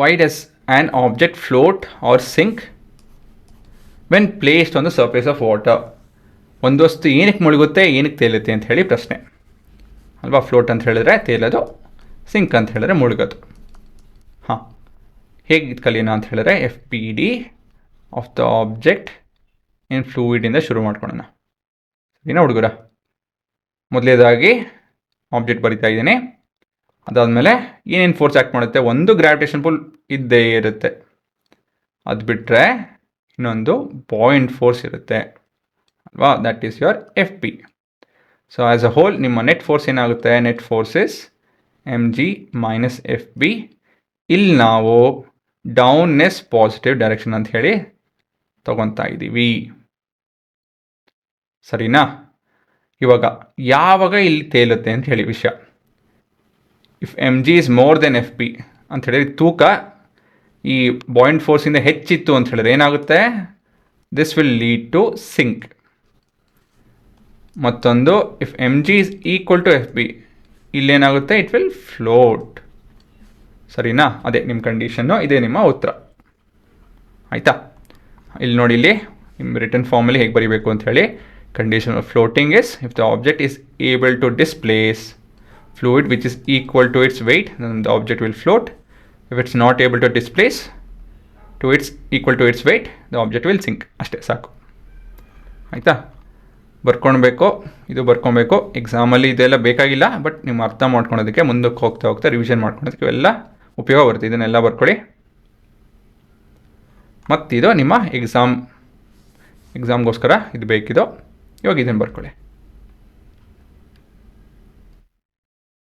Y does an object float or sink when placed on the surface of water. ಒಂದು ವಸ್ತು ಏನಕ್ಕೆ ಮುಳುಗುತ್ತೆ, ಏನಕ್ಕೆ ತೇಲುತ್ತೆ ಅಂತ ಹೇಳಿ ಪ್ರಶ್ನೆ ಅಲ್ವಾ. ಫ್ಲೋಟ್ ಅಂತ ಹೇಳಿದ್ರೆ ತೇಲೋದು, ಸಿಂಕ್ ಅಂತ ಹೇಳಿದ್ರೆ ಮುಳುಗೋದು. ಹಾಂ, ಹೇಗೆ ಕಲಿಯೋಣ ಅಂತ ಹೇಳಿದ್ರೆ F P D of the object in ಫ್ಲೂಯಿಡಿಂದ ಶುರು ಮಾಡ್ಕೊಳ್ಳೋಣ. ಸರಿನಾ ಹುಡುಗರ? ಮೊದಲೇದಾಗಿ ಆಬ್ಜೆಕ್ಟ್ ಬರಿತಾ ಇದ್ದೀನಿ. ಅದಾದಮೇಲೆ ಏನೇನು ಫೋರ್ಸ್ ಆ್ಯಕ್ಟ್ ಮಾಡುತ್ತೆ? ಒಂದು ಗ್ರಾವಿಟೇಷನ್ ಪುಲ್ ಇದ್ದೇ ಇರುತ್ತೆ. ಅದು ಬಿಟ್ಟರೆ ಇನ್ನೊಂದು ಪಾಯಿಂಟ್ ಫೋರ್ಸ್ ಇರುತ್ತೆ ಅಲ್ವಾ. That is your F P. So as a hole ನಿಮ್ಮ ನೆಟ್ ಫೋರ್ಸ್ ಏನಾಗುತ್ತೆ? Net force is M G minus F B. ಇಲ್ಲಿ ನಾವು ಡೌನ್ನೆಸ್ ಪಾಸಿಟಿವ್ ಡೈರೆಕ್ಷನ್ ಅಂತ ಹೇಳಿ ತಗೊತಾ ಇದ್ದೀವಿ. ಸರಿನಾ? ಇವಾಗ ಯಾವಾಗ ಇಲ್ಲಿ ತೇಲುತ್ತೆ ಅಂತ ಹೇಳಿ ವಿಷಯ. If M G is more than F P ಅಂತ ಹೇಳಿದ್ರೆ, ತೂಕ ಈ ಬಾಯಿಂಟ್ ಫೋರ್ಸಿಂದ ಹೆಚ್ಚಿತ್ತು ಅಂತ ಹೇಳಿದ್ರೆ ಏನಾಗುತ್ತೆ? This will lead to sink. ಮತ್ತೊಂದು, if M G is equal to F B, ಇಲ್ಲೇನಾಗುತ್ತೆ? It will float. ಸರಿನಾ? ಅದೇ ನಿಮ್ಮ ಕಂಡೀಷನ್ನು, ಇದೇ ನಿಮ್ಮ ಉತ್ತರ. ಆಯಿತಾ? ಇಲ್ಲಿ ನೋಡಿ, ಇಲ್ಲಿ ನಿಮ್ಮ ರಿಟರ್ನ್ ಫಾರ್ಮಲ್ಲಿ ಹೇಗೆ ಬರೀಬೇಕು ಅಂತ ಹೇಳಿ. Condition of floating is if the object is able to displace fluid which is equal to its weight, then the object will float. If it's not able to displace to its equal to its weight, the object will sink. ಅಷ್ಟೇ ಸಾಕು. ಆಯಿತಾ? ಬರ್ಕೊಳ್ಬೇಕು, ಇದು ಬರ್ಕೊಬೇಕು. ಎಕ್ಸಾಮಲ್ಲಿ ಇದೆಲ್ಲ ಬೇಕಾಗಿಲ್ಲ, but ನಿಮ್ಮ ಅರ್ಥ ಮಾಡ್ಕೊಳೋದಕ್ಕೆ ಮುಂದಕ್ಕೆ ಹೋಗ್ತಾ ಹೋಗ್ತಾ ರಿವಿಷನ್ ಮಾಡ್ಕೊಳೋದಕ್ಕೆ ಇವೆಲ್ಲ ಉಪಯೋಗ ಬರುತ್ತೆ. ಇದನ್ನೆಲ್ಲ ಬರ್ಕೊಳ್ಳಿ. ಮತ್ತಿದು ನಿಮ್ಮ ಎಕ್ಸಾಮ್ಗೋಸ್ಕರ ಇದು ಬೇಕಿದೋ. ಇವಾಗ ಇದನ್ನು ಬರ್ಕೊಳ್ಳಿ.